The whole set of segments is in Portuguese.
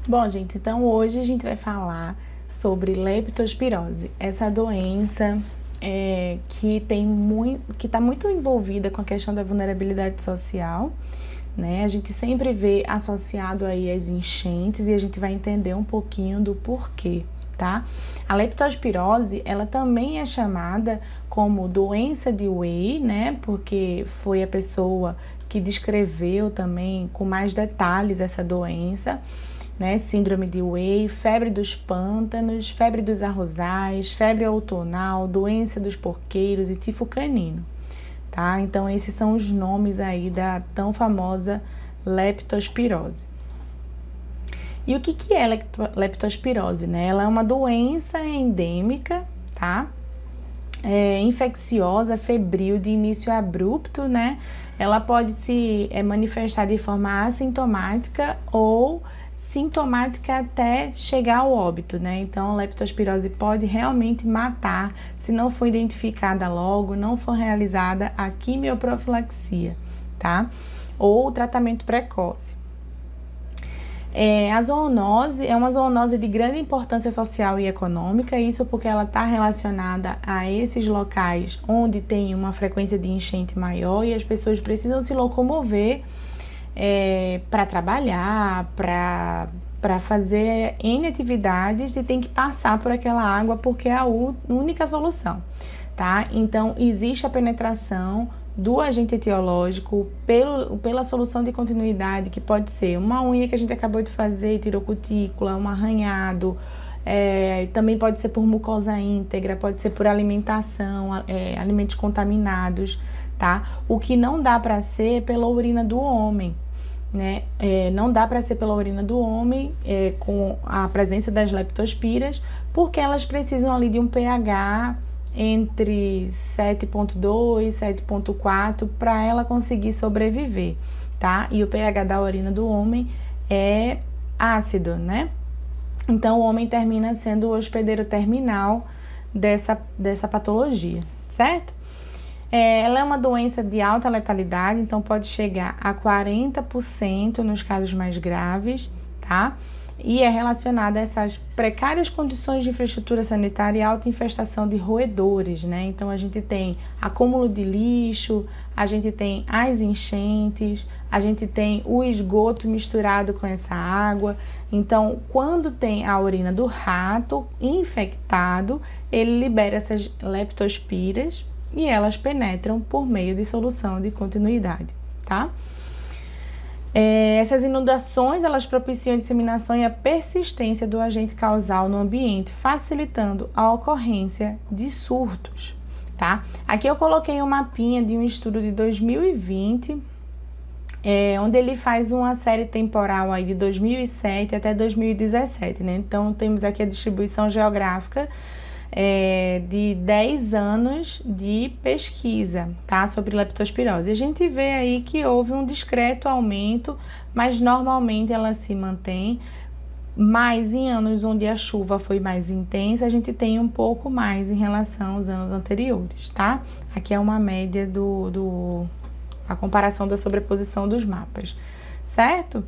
Bom, gente, então hoje a gente vai falar sobre leptospirose, essa doença que está muito envolvida com a questão da vulnerabilidade social, né? A gente sempre vê associado aí as enchentes e a gente vai entender um pouquinho do porquê, tá? A leptospirose, ela também é chamada como doença de Weyl, né? Porque foi a pessoa que descreveu também com mais detalhes essa doença, né? Síndrome de Weyl, febre dos pântanos, febre dos arrozais, febre outonal, doença dos porqueiros e tifo canino, tá? Então esses são os nomes aí da tão famosa leptospirose. E o que é leptospirose, né? Ela é uma doença endêmica, tá? Infecciosa, febril, de início abrupto, né? Ela pode se manifestar de forma assintomática ou sintomática até chegar ao óbito, né? Então, a leptospirose pode realmente matar se não for identificada logo, não for realizada a quimioprofilaxia, tá? Ou o tratamento precoce. A zoonose é uma zoonose de grande importância social e econômica, isso porque ela está relacionada a esses locais onde tem uma frequência de enchente maior e as pessoas precisam se locomover para trabalhar, para fazer N atividades e tem que passar por aquela água porque é a única solução, tá? Então, existe a penetração do agente etiológico pela solução de continuidade, que pode ser uma unha que a gente acabou de fazer, tirou cutícula, um arranhado, também pode ser por mucosa íntegra, pode ser por alimentação, alimentos contaminados, tá? O que não dá para ser pela urina do homem, né? Não dá para ser pela urina do homem com a presença das leptospiras, porque elas precisam ali de um pH entre 7,2 e 7,4 para ela conseguir sobreviver, tá? E o pH da urina do homem é ácido, né? Então, o homem termina sendo o hospedeiro terminal dessa patologia, certo? Ela é uma doença de alta letalidade, então pode chegar a 40% nos casos mais graves, tá? E é relacionada a essas precárias condições de infraestrutura sanitária e alta infestação de roedores, né? Então, a gente tem acúmulo de lixo, a gente tem as enchentes, a gente tem o esgoto misturado com essa água. Então, quando tem a urina do rato infectado, ele libera essas leptospiras e elas penetram por meio de solução de continuidade, tá? Essas inundações, elas propiciam a disseminação e a persistência do agente causal no ambiente, facilitando a ocorrência de surtos, tá? Aqui eu coloquei um mapinha de um estudo de 2020, onde ele faz uma série temporal aí de 2007 até 2017, né? Então, temos aqui a distribuição geográfica de 10 anos de pesquisa, tá, sobre leptospirose. A gente vê aí que houve um discreto aumento, mas normalmente ela se mantém. Mas em anos onde a chuva foi mais intensa, a gente tem um pouco mais em relação aos anos anteriores, tá? Aqui é uma média a comparação da sobreposição dos mapas, certo?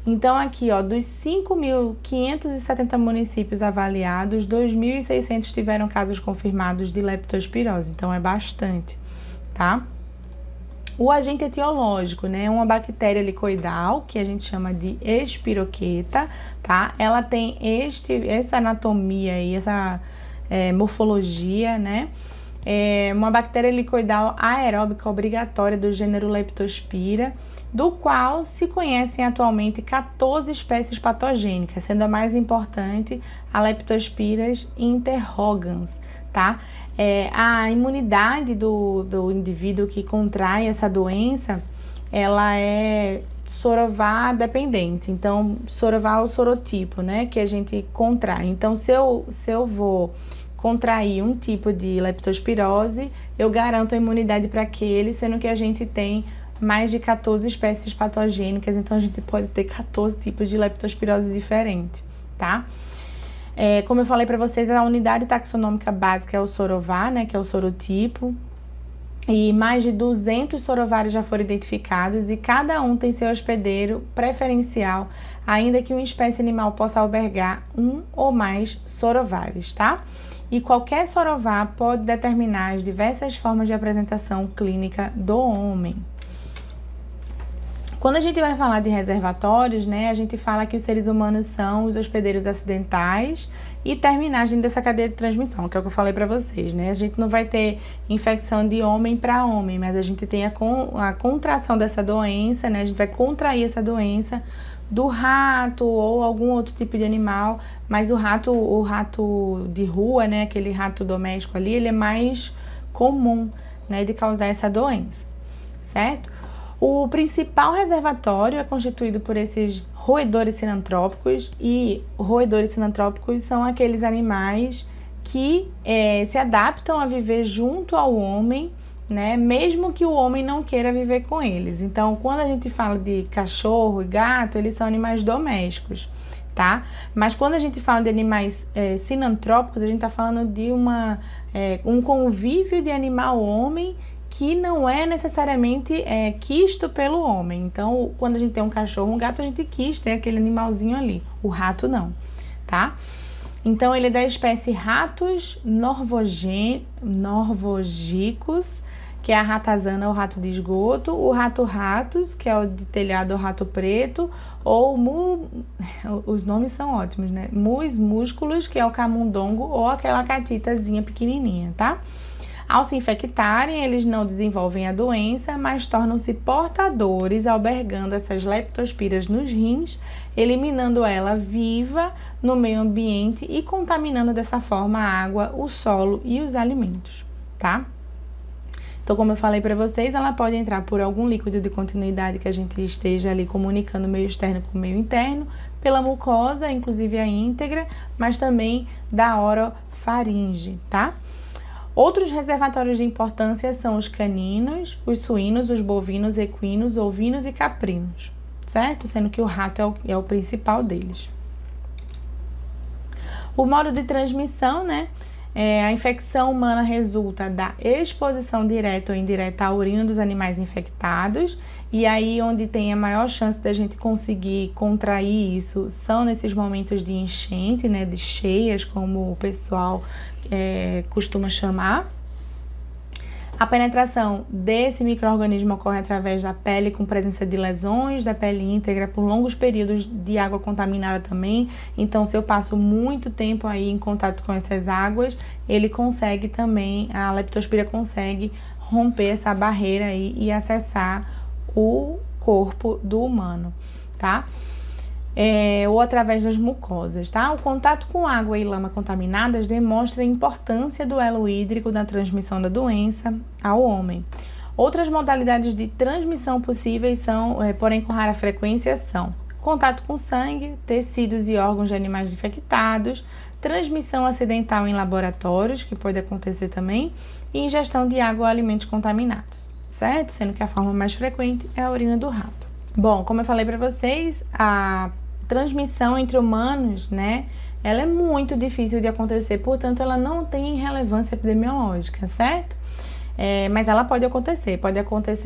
Então, aqui, ó, dos 5.570 municípios avaliados, 2.600 tiveram casos confirmados de leptospirose, então é bastante, tá? O agente etiológico, né, é uma bactéria licoidal, que a gente chama de espiroqueta, tá? Ela tem essa anatomia e essa morfologia, né? É uma bactéria licoidal aeróbica obrigatória do gênero Leptospira, do qual se conhecem atualmente 14 espécies patogênicas, sendo a mais importante a Leptospiras interrogans, tá? A imunidade do indivíduo que contrai essa doença, ela é sorovar dependente, então sorovar é o sorotipo, né, que a gente contrai. Então, se eu vou contrair um tipo de leptospirose, eu garanto a imunidade para aquele, sendo que a gente tem mais de 14 espécies patogênicas, então a gente pode ter 14 tipos de leptospirose diferentes, tá? Como eu falei para vocês, a unidade taxonômica básica é o sorovar, né, que é o sorotipo. e mais de 200 sorovários já foram identificados e cada um tem seu hospedeiro preferencial, ainda que uma espécie animal possa albergar um ou mais sorovários, tá? E qualquer sorovar pode determinar as diversas formas de apresentação clínica do homem. Quando a gente vai falar de reservatórios, né, a gente fala que os seres humanos são os hospedeiros acidentais e terminagem dessa cadeia de transmissão, que é o que eu falei para vocês, né? A gente não vai ter infecção de homem para homem, mas a gente tem a contração dessa doença, né? A gente vai contrair essa doença do rato ou algum outro tipo de animal, mas o rato de rua, né, aquele rato doméstico ali, ele é mais comum, né, de causar essa doença, certo? O principal reservatório é constituído por esses roedores sinantrópicos, e roedores sinantrópicos são aqueles animais que se adaptam a viver junto ao homem, né, mesmo que o homem não queira viver com eles. Então, quando a gente fala de cachorro e gato, eles são animais domésticos, tá? Mas quando a gente fala de animais sinantrópicos, a gente está falando de um convívio de animal-homem que não é necessariamente quisto pelo homem. Então, quando a gente tem um cachorro, um gato, a gente quis ter aquele animalzinho ali. O rato não, tá? Então, ele é da espécie Ratos norvogicus, que é a ratazana ou rato de esgoto, o rato-ratos, que é o de telhado ou rato preto, ou os nomes são ótimos, né? Mus músculos, que é o camundongo, ou aquela catitazinha pequenininha, tá? Ao se infectarem, eles não desenvolvem a doença, mas tornam-se portadores, albergando essas leptospiras nos rins, eliminando ela viva no meio ambiente e contaminando dessa forma a água, o solo e os alimentos, tá? Então, como eu falei para vocês, ela pode entrar por algum líquido de continuidade que a gente esteja ali comunicando o meio externo com o meio interno, pela mucosa, inclusive a íntegra, mas também da orofaringe, tá? Outros reservatórios de importância são os caninos, os suínos, os bovinos, equinos, ovinos e caprinos, certo? Sendo que o rato é o principal deles. O modo de transmissão, né? A infecção humana resulta da exposição direta ou indireta à urina dos animais infectados, e aí onde tem a maior chance da gente conseguir contrair isso são nesses momentos de enchente, né? De cheias, como o pessoal costuma chamar. A penetração desse micro-organismo ocorre através da pele com presença de lesões, da pele íntegra por longos períodos de água contaminada também. Então, se eu passo muito tempo aí em contato com essas águas, ele consegue também, a leptospira consegue romper essa barreira aí e acessar o corpo do humano, tá? Ou através das mucosas, tá? O contato com água e lama contaminadas demonstra a importância do elo hídrico na transmissão da doença ao homem. Outras modalidades de transmissão possíveis são, porém com rara frequência, são contato com sangue, tecidos e órgãos de animais infectados, transmissão acidental em laboratórios, que pode acontecer também, e ingestão de água ou alimentos contaminados, certo? Sendo que a forma mais frequente é a urina do rato. Bom, como eu falei para vocês, a transmissão entre humanos, né, ela é muito difícil de acontecer, portanto, ela não tem relevância epidemiológica, certo? Mas ela pode acontecer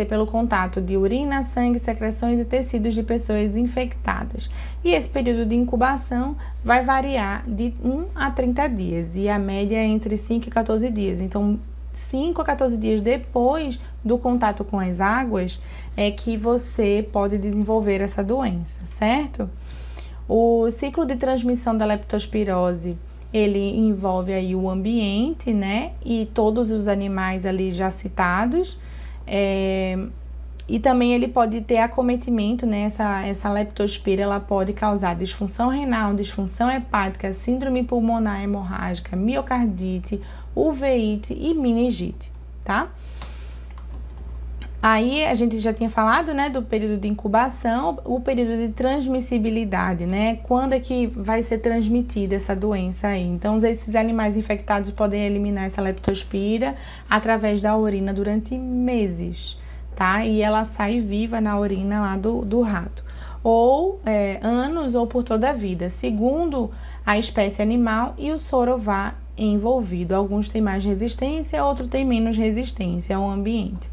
pelo contato de urina, sangue, secreções e tecidos de pessoas infectadas. E esse período de incubação vai variar de 1 a 30 dias, e a média é entre 5 e 14 dias. Então, 5 a 14 dias depois do contato com as águas é que você pode desenvolver essa doença, certo? O ciclo de transmissão da leptospirose, ele envolve aí o ambiente, né? E todos os animais ali já citados. E também ele pode ter acometimento, né? Essa leptospira, ela pode causar disfunção renal, disfunção hepática, síndrome pulmonar hemorrágica, miocardite, uveíte e meningite, tá? Aí a gente já tinha falado, né, do período de incubação, o período de transmissibilidade, né? Quando é que vai ser transmitida essa doença aí? Então, esses animais infectados podem eliminar essa leptospira através da urina durante meses, tá? E ela sai viva na urina lá do rato. ou anos ou por toda a vida, segundo a espécie animal e o sorovar envolvido. Alguns têm mais resistência, outros têm menos resistência ao ambiente.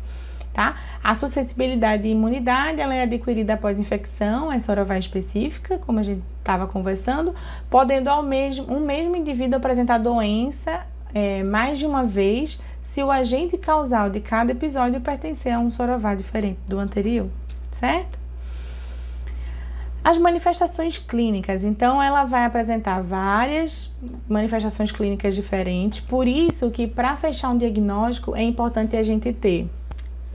Tá? A suscetibilidade e imunidade, ela é adquirida após infecção, é sorovar específica, como a gente estava conversando, podendo um mesmo indivíduo apresentar doença mais de uma vez se o agente causal de cada episódio pertencer a um sorovar diferente do anterior, certo? As manifestações clínicas, então ela vai apresentar várias manifestações clínicas diferentes, por isso que para fechar um diagnóstico é importante a gente ter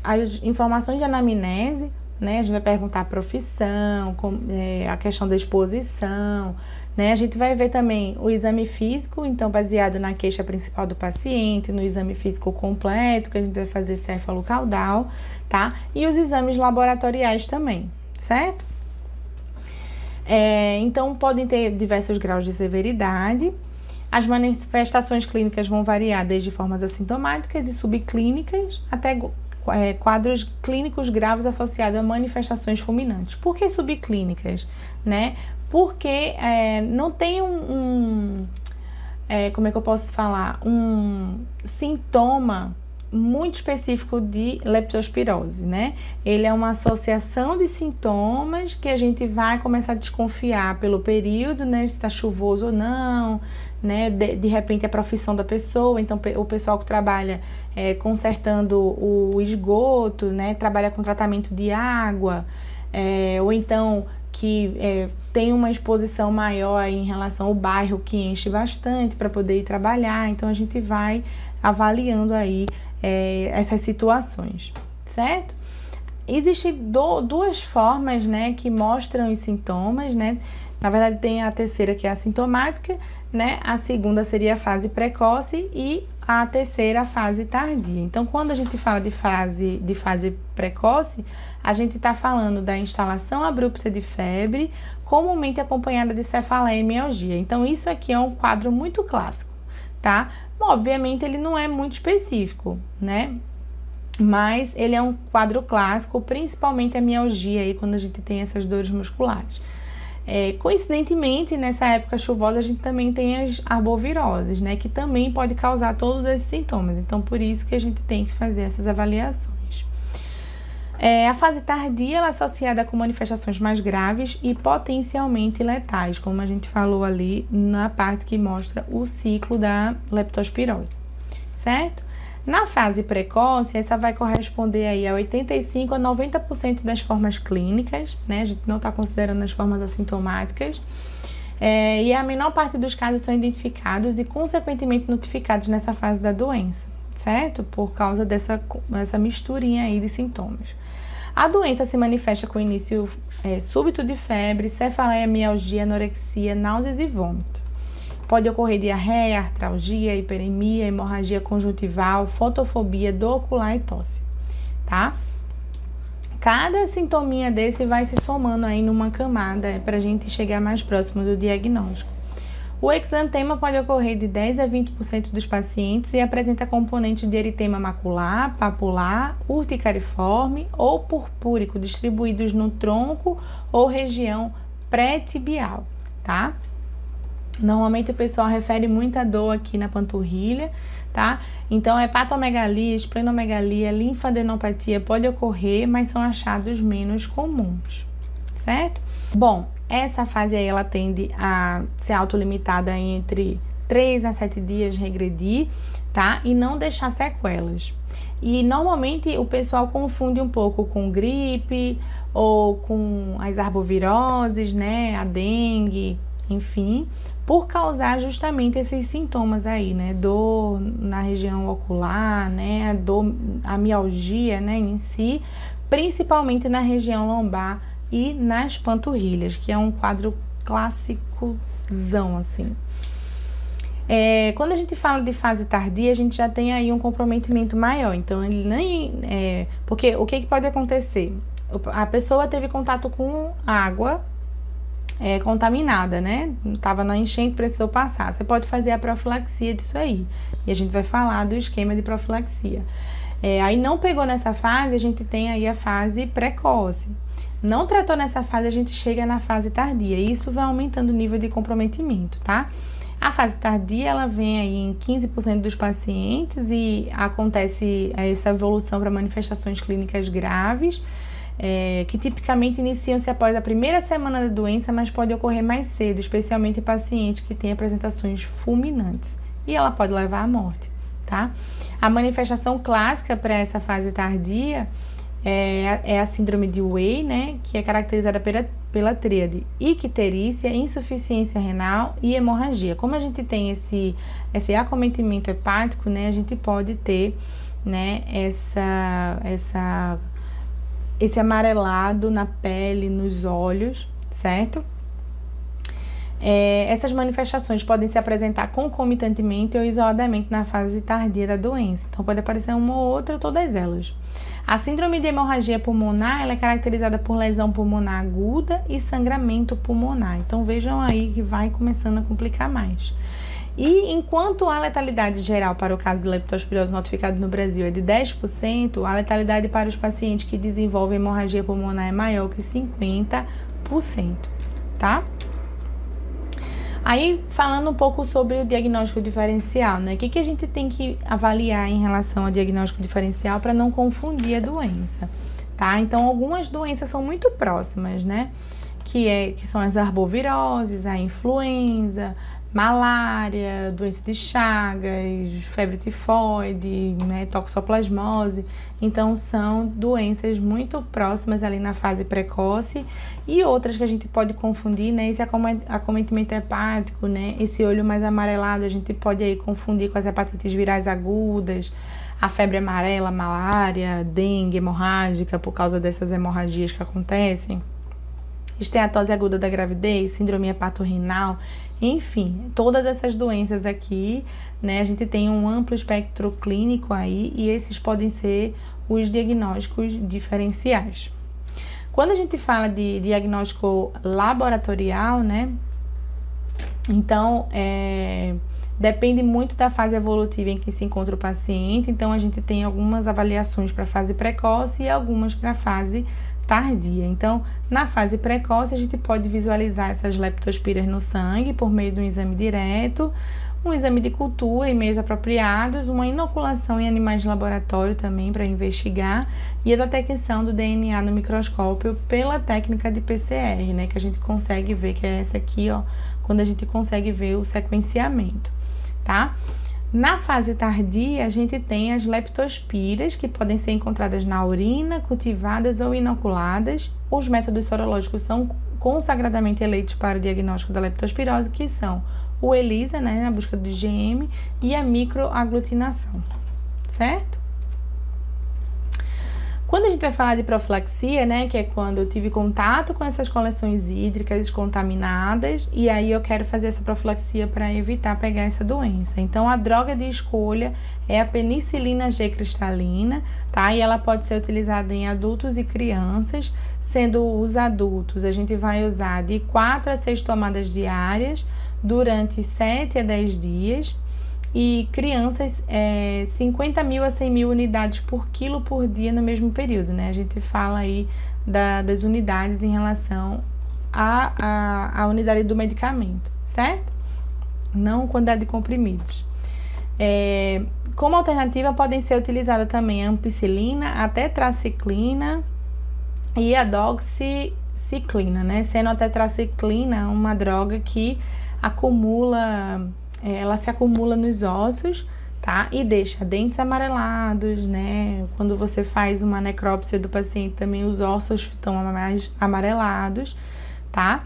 as informações de anamnese, né? A gente vai perguntar a profissão, a questão da exposição, né? A gente vai ver também o exame físico, então baseado na queixa principal do paciente, no exame físico completo, que a gente vai fazer céfalo-caudal, tá? E os exames laboratoriais também, certo? Então, podem ter diversos graus de severidade. As manifestações clínicas vão variar desde formas assintomáticas e subclínicas até quadros clínicos graves associados a manifestações fulminantes. Por que subclínicas? Né? Porque não tem como é que eu posso falar? Um sintoma muito específico de leptospirose, né? Ele é uma associação de sintomas que a gente vai começar a desconfiar pelo período, né? Se está chuvoso ou não, né? De repente a profissão da pessoa, então o pessoal que trabalha consertando o esgoto, né? Trabalha com tratamento de água, ou então que tem uma exposição maior em relação ao bairro que enche bastante para poder ir trabalhar, então a gente vai avaliando aí essas situações, certo? Existem duas formas, né, que mostram os sintomas, né? Na verdade, tem a terceira, que é assintomática, né? A segunda seria a fase precoce e a terceira, a fase tardia. Então, quando a gente fala de fase precoce, a gente está falando da instalação abrupta de febre, comumente acompanhada de cefaleia e mialgia. Então, isso aqui é um quadro muito clássico, tá? Obviamente, ele não é muito específico, né? Mas ele é um quadro clássico, principalmente a mialgia, aí, quando a gente tem essas dores musculares. Coincidentemente, nessa época chuvosa, a gente também tem as arboviroses, né? Que também pode causar todos esses sintomas. Então, por isso que a gente tem que fazer essas avaliações. A fase tardia, ela é associada com manifestações mais graves e potencialmente letais, como a gente falou ali na parte que mostra o ciclo da leptospirose, certo? Na fase precoce, essa vai corresponder aí a 85% a 90% das formas clínicas, né? A gente não está considerando as formas assintomáticas. E a menor parte dos casos são identificados e, consequentemente, notificados nessa fase da doença, certo? Por causa dessa misturinha aí de sintomas. A doença se manifesta com início súbito de febre, cefaleia, mialgia, anorexia, náuseas e vômito. Pode ocorrer diarreia, artralgia, hiperemia, hemorragia conjuntival, fotofobia, dor ocular e tosse, tá? Cada sintominha desse vai se somando aí numa camada para a gente chegar mais próximo do diagnóstico. O exantema pode ocorrer de 10 a 20% dos pacientes e apresenta componentes de eritema macular, papular, urticariforme ou purpúrico distribuídos no tronco ou região pré-tibial, tá? Normalmente o pessoal refere muita dor aqui na panturrilha, tá? Então, hepatomegalia, esplenomegalia, linfadenopatia pode ocorrer, mas são achados menos comuns, certo? Bom, essa fase aí, ela tende a ser autolimitada entre 3 a 7 dias, regredir, tá? E não deixar sequelas. E normalmente o pessoal confunde um pouco com gripe ou com as arboviroses, né? A dengue, enfim, por causar justamente esses sintomas aí, né? Dor na região ocular, né? A mialgia, né? Em si, principalmente na região lombar e nas panturrilhas, que é um quadro clássicozão, assim. Quando a gente fala de fase tardia, a gente já tem aí um comprometimento maior. Então, ele nem... porque o que pode acontecer? A pessoa teve contato com água contaminada, né? Tava na enchente, precisou passar. Você pode fazer a profilaxia disso aí. E a gente vai falar do esquema de profilaxia. Aí não pegou nessa fase, a gente tem aí a fase precoce. não tratou nessa fase, a gente chega na fase tardia. E isso vai aumentando o nível de comprometimento, tá? A fase tardia, ela vem aí em 15% dos pacientes e acontece essa evolução para manifestações clínicas graves, que tipicamente iniciam-se após a primeira semana da doença, mas pode ocorrer mais cedo, especialmente em pacientes que têm apresentações fulminantes. E ela pode levar à morte, tá? A manifestação clássica para essa fase tardia é a síndrome de Wey, né, que é caracterizada pela tríade icterícia, insuficiência renal e hemorragia. Como a gente tem esse acometimento hepático, né, a gente pode ter, né, esse amarelado na pele, nos olhos, certo? Essas manifestações podem se apresentar concomitantemente ou isoladamente na fase tardia da doença. Então, pode aparecer uma ou outra ou todas elas. A síndrome de hemorragia pulmonar, ela é caracterizada por lesão pulmonar aguda e sangramento pulmonar. Então, vejam aí que vai começando a complicar mais. E enquanto a letalidade geral para o caso de leptospirose notificado no Brasil é de 10%, a letalidade para os pacientes que desenvolvem hemorragia pulmonar é maior que 50%, tá? Aí, falando um pouco sobre o diagnóstico diferencial, né? O que a gente tem que avaliar em relação ao diagnóstico diferencial para não confundir a doença, tá? Então, algumas doenças são muito próximas, né? Que são as arboviroses, a influenza, malária, doença de Chagas, febre tifoide, né, toxoplasmose. Então, são doenças muito próximas ali na fase precoce e outras que a gente pode confundir, né, esse acometimento hepático, né, esse olho mais amarelado, a gente pode aí confundir com as hepatites virais agudas, a febre amarela, malária, dengue hemorrágica, por causa dessas hemorragias que acontecem. Esteatose aguda da gravidez, síndrome hepatorrenal, enfim, todas essas doenças aqui, né, a gente tem um amplo espectro clínico aí e esses podem ser os diagnósticos diferenciais. Quando a gente fala de diagnóstico laboratorial, né, então, depende muito da fase evolutiva em que se encontra o paciente, então a gente tem algumas avaliações para a fase precoce e algumas para a fase tardia. Então, na fase precoce, a gente pode visualizar essas leptospiras no sangue por meio de um exame direto, um exame de cultura em meios apropriados, uma inoculação em animais de laboratório também para investigar e a detecção do DNA no microscópio pela técnica de PCR, né, que a gente consegue ver, que é essa aqui, ó, quando a gente consegue ver o sequenciamento, tá? Na fase tardia, a gente tem as leptospiras, que podem ser encontradas na urina, cultivadas ou inoculadas. Os métodos sorológicos são consagradamente eleitos para o diagnóstico da leptospirose, que são o ELISA, né, na busca do IgM, e a microaglutinação, certo? Quando a gente vai falar de profilaxia, né, que é quando eu tive contato com essas coleções hídricas contaminadas e aí eu quero fazer essa profilaxia para evitar pegar essa doença. Então, a droga de escolha é a penicilina G cristalina, tá? E ela pode ser utilizada em adultos e crianças, sendo os adultos, a gente vai usar de 4 a 6 tomadas diárias durante 7 a 10 dias. E crianças, 50.000 a 100.000 unidades por quilo por dia no mesmo período, né? A gente fala aí das unidades em relação à unidade do medicamento, certo? Não quantidade de comprimidos. Como alternativa, podem ser utilizadas também a ampicilina, a tetraciclina e a doxiciclina, né? Sendo a tetraciclina uma droga que ela se acumula nos ossos, tá? E deixa dentes amarelados, né? Quando você faz uma necrópsia do paciente, também os ossos estão mais amarelados, tá?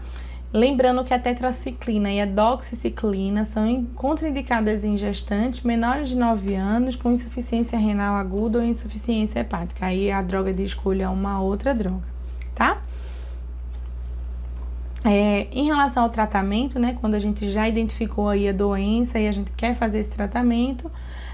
Lembrando que a tetraciclina e a doxiciclina são contraindicadas em gestantes menores de 9 anos com insuficiência renal aguda ou insuficiência hepática. Aí a droga de escolha é uma outra droga, tá? Em relação ao tratamento, né, quando a gente já identificou aí a doença e a gente quer fazer esse tratamento,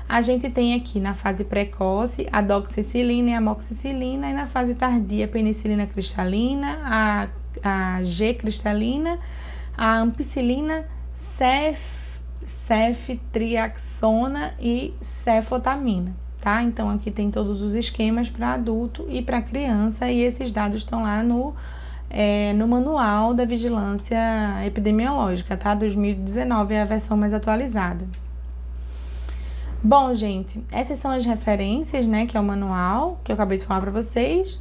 a gente tem aqui na fase precoce a doxiciclina e a amoxicilina, e na fase tardia a penicilina cristalina, a G cristalina, a ampicilina, ceftriaxona e cefotamina, tá? Então aqui tem todos os esquemas para adulto e para criança e esses dados estão lá no no Manual da Vigilância Epidemiológica, tá? 2019 é a versão mais atualizada. Bom, gente, essas são as referências, né, que é o manual, que eu acabei de falar para vocês.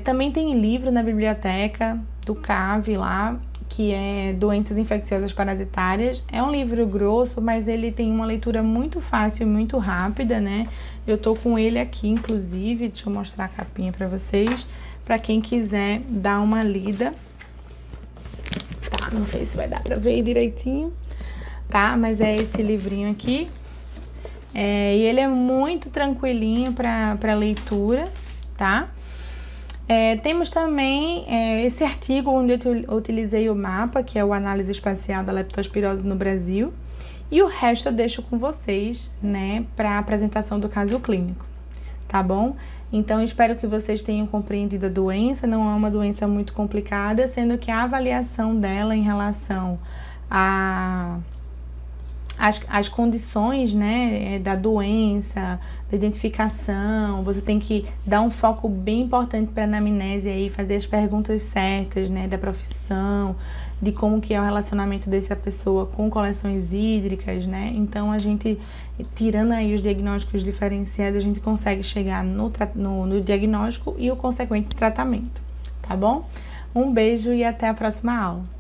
Também tem livro na biblioteca do CAV lá, que é Doenças Infecciosas Parasitárias. É um livro grosso, mas ele tem uma leitura muito fácil e muito rápida, né? Eu tô com ele aqui, inclusive, deixa eu mostrar a capinha para vocês, para quem quiser dar uma lida. Tá, não sei se vai dar para ver direitinho, tá? Mas é esse livrinho aqui. E ele é muito tranquilinho para leitura, tá? Temos também esse artigo onde eu utilizei o mapa, que é o Análise Espacial da Leptospirose no Brasil, e o resto eu deixo com vocês, né, para a apresentação do caso clínico, tá bom? Então, espero que vocês tenham compreendido a doença, não é uma doença muito complicada, sendo que a avaliação dela em relação as condições, né, da doença, da identificação, você tem que dar um foco bem importante para a anamnese aí, fazer as perguntas certas, né, da profissão, de como que é o relacionamento dessa pessoa com coleções hídricas, né, então a gente, tirando aí os diagnósticos diferenciados, a gente consegue chegar no diagnóstico e o consequente tratamento, tá bom? Um beijo e até a próxima aula.